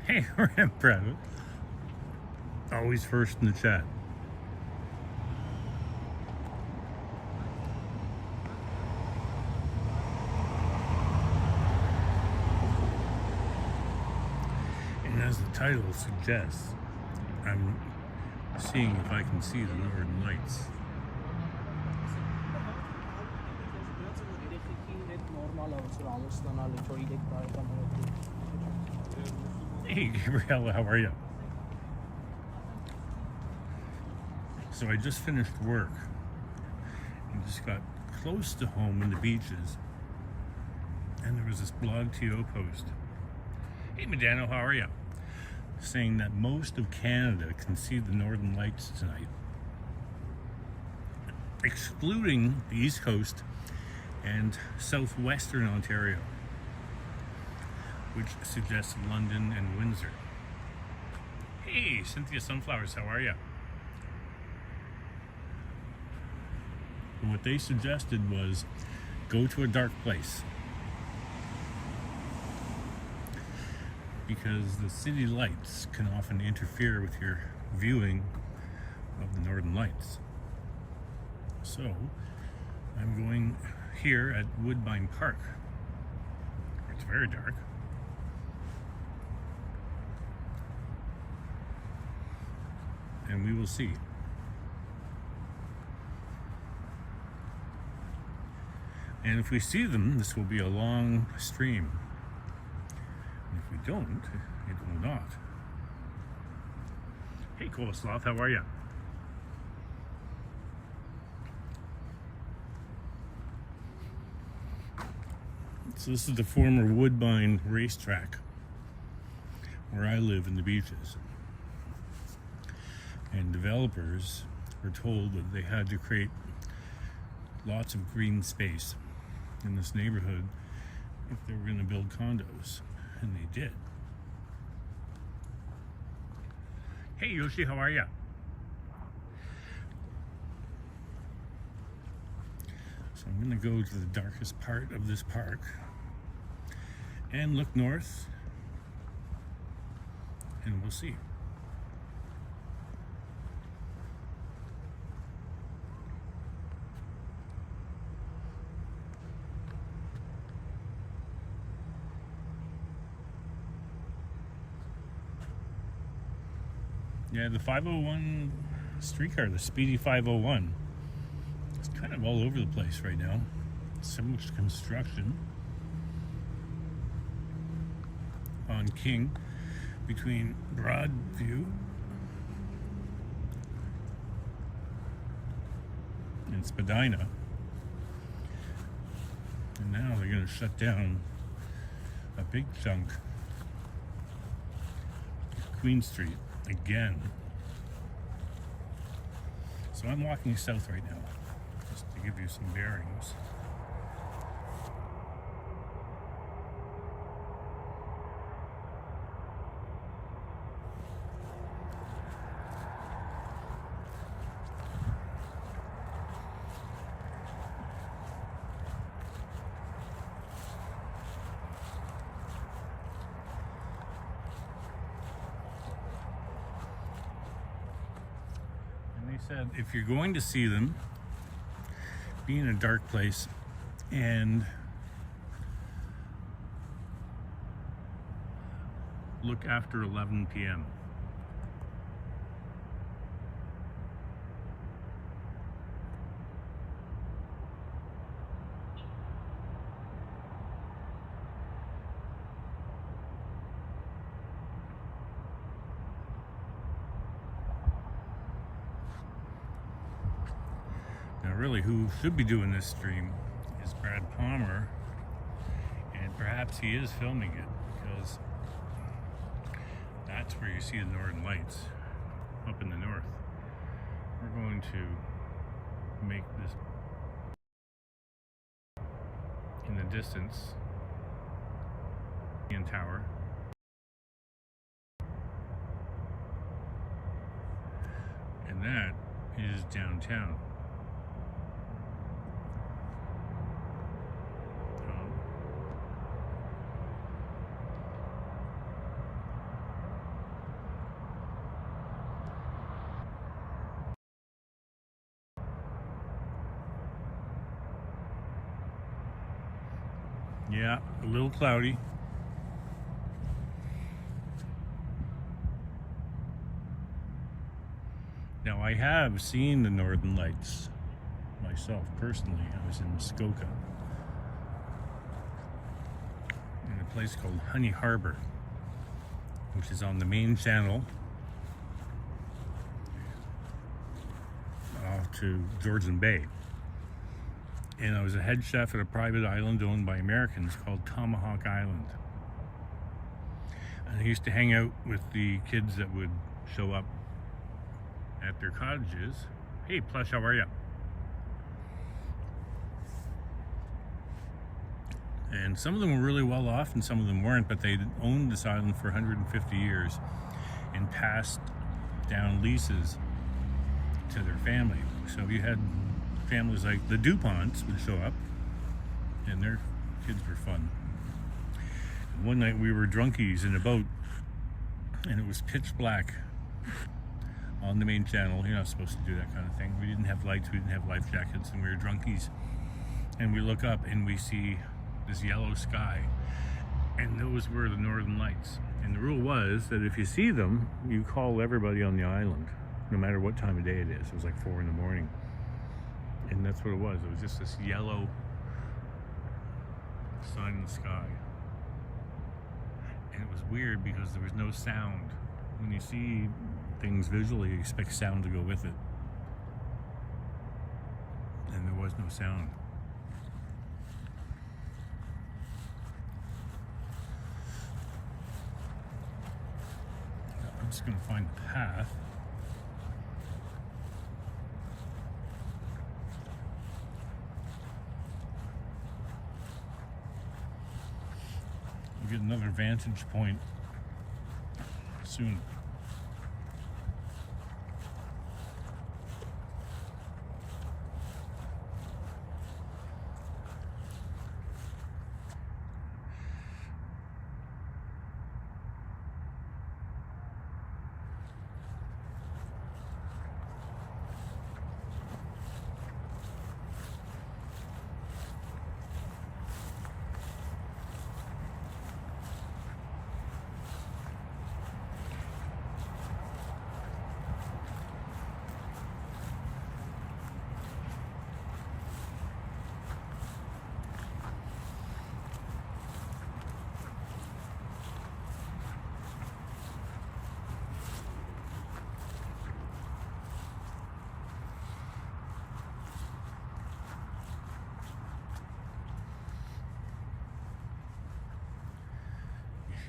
Hey, Brad. Always first in the chat. And as the title suggests, I'm seeing if I can see the northern lights. Hey, Gabriella, how are you? So I just finished work and just got close to home in the beaches, and there was this blog TO post. Hey, Medano, how are you? Saying that most of Canada can see the northern lights tonight, excluding the East Coast and southwestern Ontario, which suggests London and Windsor. Hey, Cynthia Sunflowers, how are you? And what they suggested was go to a dark place, because the city lights can often interfere with your viewing of the northern lights. So I'm going here at Woodbine Park. It's very dark. And we will see. And if we see them, this will be a long stream. And if we don't, it will not. Hey, Coleslaw, how are you? So this is the former Woodbine racetrack where I live in the beaches. And developers were told that they had to create lots of green space in this neighborhood if they were going to build condos, and they did. Hey Yoshi, how are ya? So I'm going to go to the darkest part of this park and look north, and we'll see. Yeah, the 501 streetcar, the Speedy 501, it's kind of all over the place right now. So much construction on King between Broadview and Spadina. And now they're going to shut down a big chunk of Queen Street again. So I'm walking south right now, just to give you some bearings. They said if you're going to see them, be in a dark place and look after 11 p.m. Now really who should be doing this stream is Brad Palmer, and perhaps he is filming it because that's where you see the northern lights, up in the north. We're going to make this in the distance in tower, and that is downtown. Yeah, a little cloudy. Now, I have seen the Northern Lights myself personally. I was in Muskoka in a place called Honey Harbor, which is on the main channel to Georgian Bay. And I was a head chef at a private island owned by Americans called Tomahawk Island. And I used to hang out with the kids that would show up at their cottages. Hey, Plush, how are you? And some of them were really well off and some of them weren't, but they'd owned this island for 150 years and passed down leases to their family. So you had families like the DuPonts would show up and their kids were fun. And one night we were drunkies in a boat and it was pitch black on the main channel. You're not supposed to do that kind of thing. We didn't have lights, we didn't have life jackets, and we were drunkies. And we look up and we see this yellow sky, and those were the Northern Lights. And the rule was that if you see them, you call everybody on the island, no matter what time of day it is. It was like 4 in the morning. And that's what it was. It was just this yellow sign in the sky. And it was weird because there was no sound. When you see things visually, you expect sound to go with it. And there was no sound. I'm just going to find the path. We'll get another vantage point soon.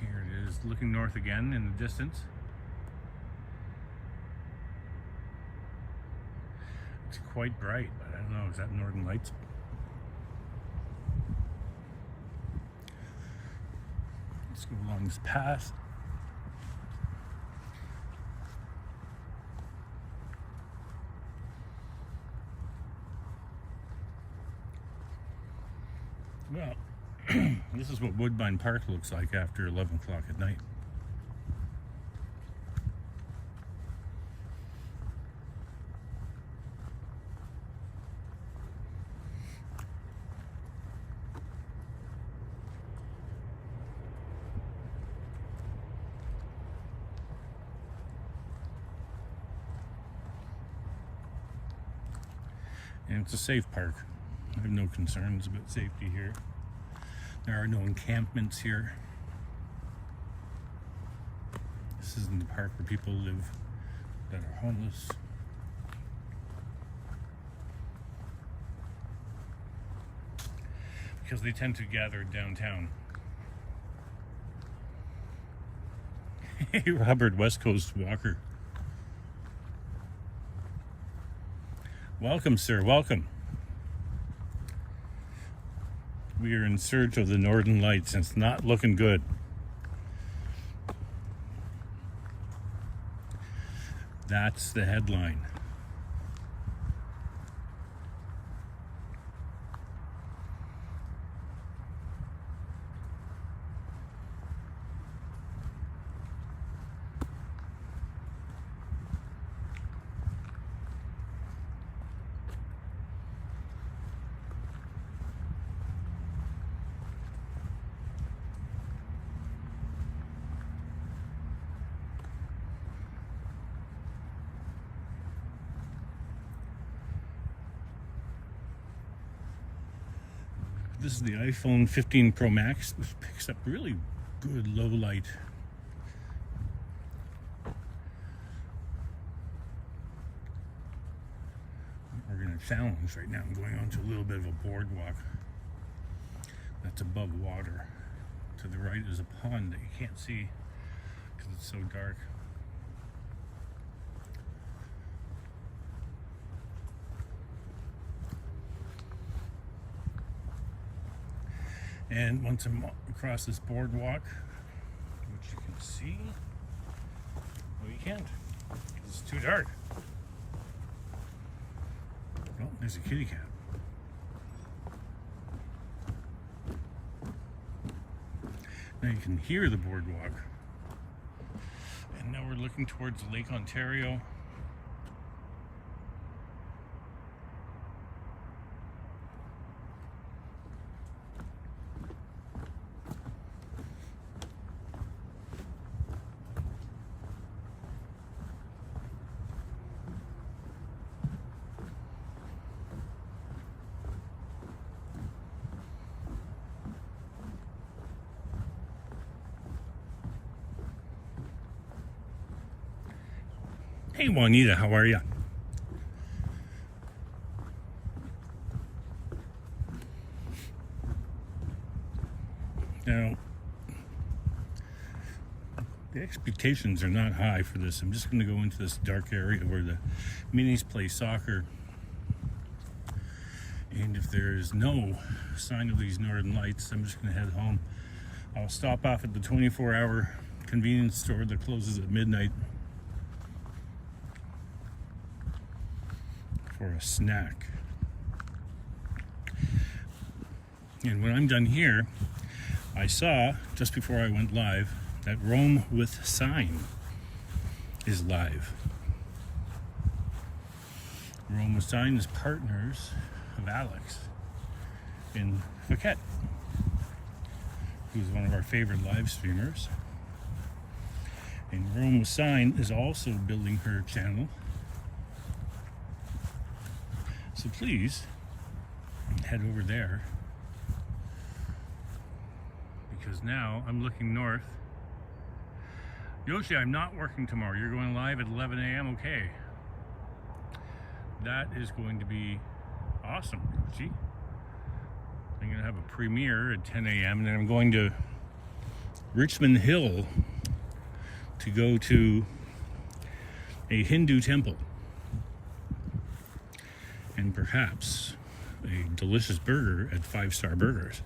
Here it is, looking north again in the distance. It's quite bright, but I don't know, is that Northern Lights? Let's go along this path. Well, this is what Woodbine Park looks like after 11 o'clock at night. And it's a safe park. I have no concerns about safety here. There are no encampments here. This isn't the park where people live that are homeless. Because they tend to gather downtown. Hey, Robert, West Coast Walker. Welcome, sir, welcome. We are in search of the Northern Lights, and it's not looking good. That's the headline. This is the iPhone 15 Pro Max, which picks up really good low light. We're in a challenge right now. I'm going on to a little bit of a boardwalk that's above water. To the right is a pond that you can't see because it's so dark. And once I'm across this boardwalk, which you can see, well, you can't, because it's too dark. Oh, there's a kitty cat. Now you can hear the boardwalk. And now we're looking towards Lake Ontario. Hey Juanita, how are you? Now, the expectations are not high for this. I'm just going to go into this dark area where the minis play soccer. And if there's no sign of these northern lights, I'm just going to head home. I'll stop off at the 24-hour convenience store that closes at midnight for a snack. And when I'm done here, I saw just before I went live that Rome with Sign is live. Rome with Sign is partners of Alex in Phuket, who's one of our favorite live streamers. And Rome with Sign is also building her channel. So please head over there, because now I'm looking north. Yoshi, I'm not working tomorrow. You're going live at 11 a.m. Okay. That is going to be awesome, Yoshi. I'm going to have a premiere at 10 a.m. and then I'm going to Richmond Hill to go to a Hindu temple. And perhaps a delicious burger at 5-Star Burgers.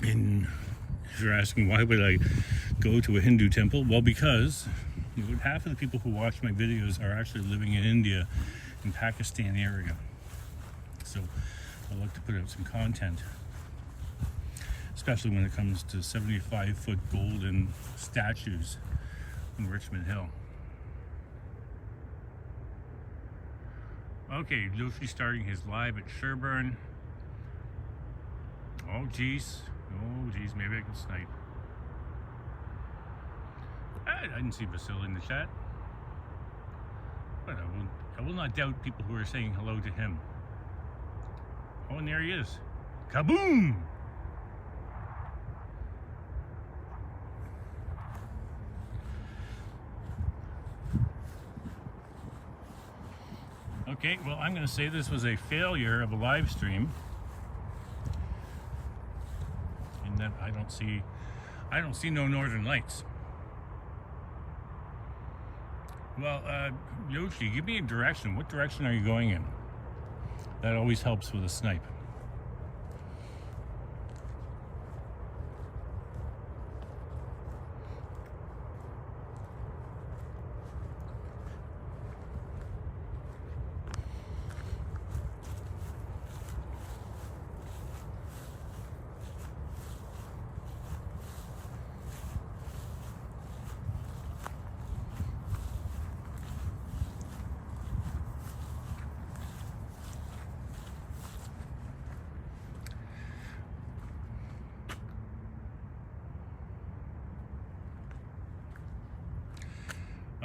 And if you're asking why would I go to a Hindu temple, well, because half of the people who watch my videos are actually living in India and Pakistan area. So I like to put out some content, especially when it comes to 75-foot golden statues in Richmond Hill. Okay, Luffy's starting his live at Sherburne. Oh geez, maybe I can snipe. I didn't see Vasily in the chat, but I will not doubt people who are saying hello to him. Oh, and there he is. Kaboom! Okay, well, I'm going to say this was a failure of a live stream, in that I don't see no northern lights. Well, Yoshi, give me a direction. What direction are you going in? That always helps with a snipe.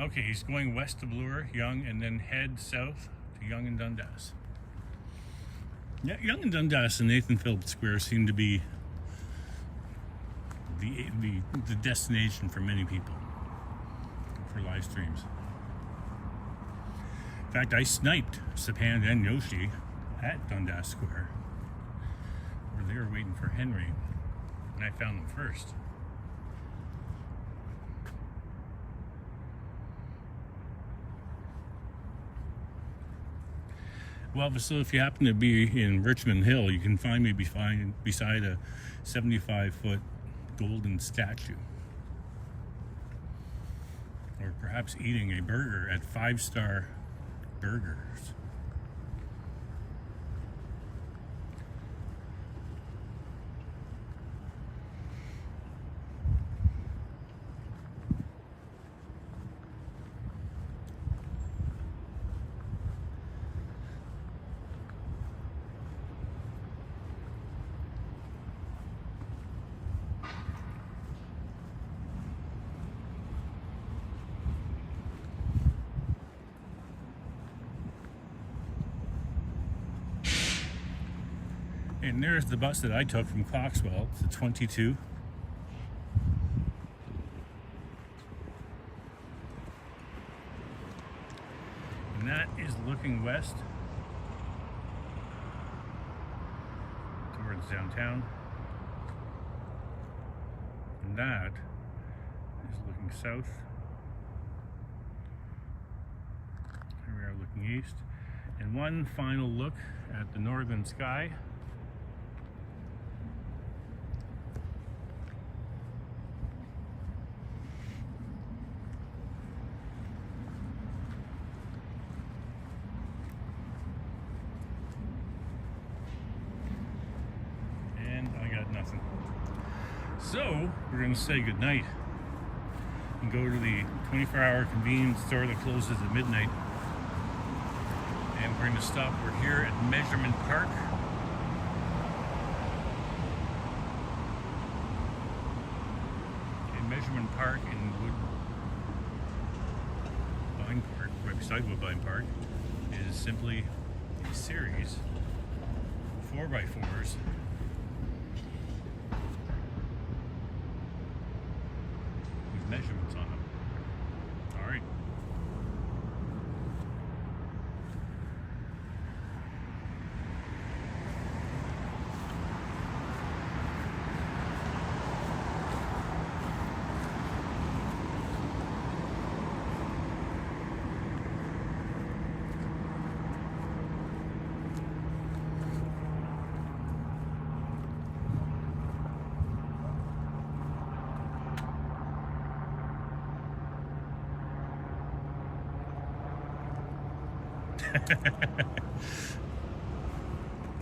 Okay, he's going west to Bloor, Yonge, and then head south to Yonge and Dundas. Yeah, Yonge and Dundas and Nathan Phillips Square seem to be the destination for many people for live streams. In fact, I sniped Sapand and Yoshi at Dundas Square, where they were waiting for Henry, and I found them first. Well, so if you happen to be in Richmond Hill, you can find me beside a 75-foot golden statue. Or perhaps eating a burger at 5-Star Burgers. And there's the bus that I took from Coxwell to 22. And that is looking west towards downtown. And that is looking south. Here we are looking east. And one final look at the northern sky. Nothing. So we're going to say goodnight and go to the 24-hour convenience store that closes at midnight. And we're going to stop. We're here at Measurement Park. And Measurement Park in Woodbine Park, right beside Woodbine Park, is simply a series of 4x4s. Measurements on them. All right.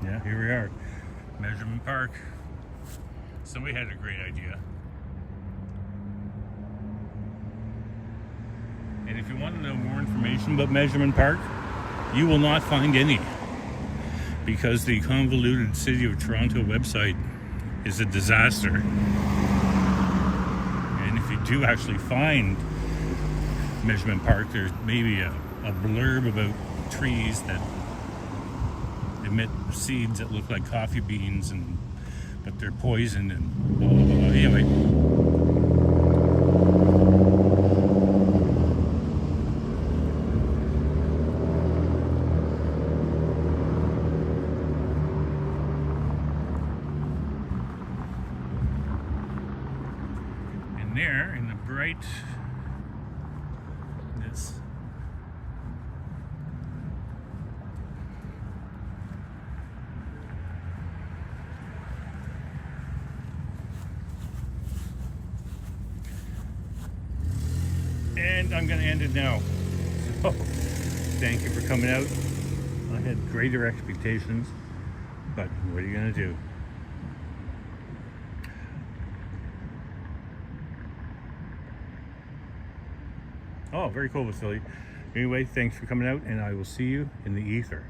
Yeah, here we are, Measurement Park. Somebody had a great idea. And if you want to know more information about Measurement Park, you will not find any, because the convoluted City of Toronto website is a disaster. And if you do actually find Measurement Park, there's maybe a blurb about trees that emit seeds that look like coffee beans, but they're poisoned and blah, blah, blah. Anyway. And there in the brightness, and I'm going to end it now. So, thank you for coming out. I had greater expectations, but what are you going to do? Oh, very cool, Vasily. Anyway, thanks for coming out, and I will see you in the ether.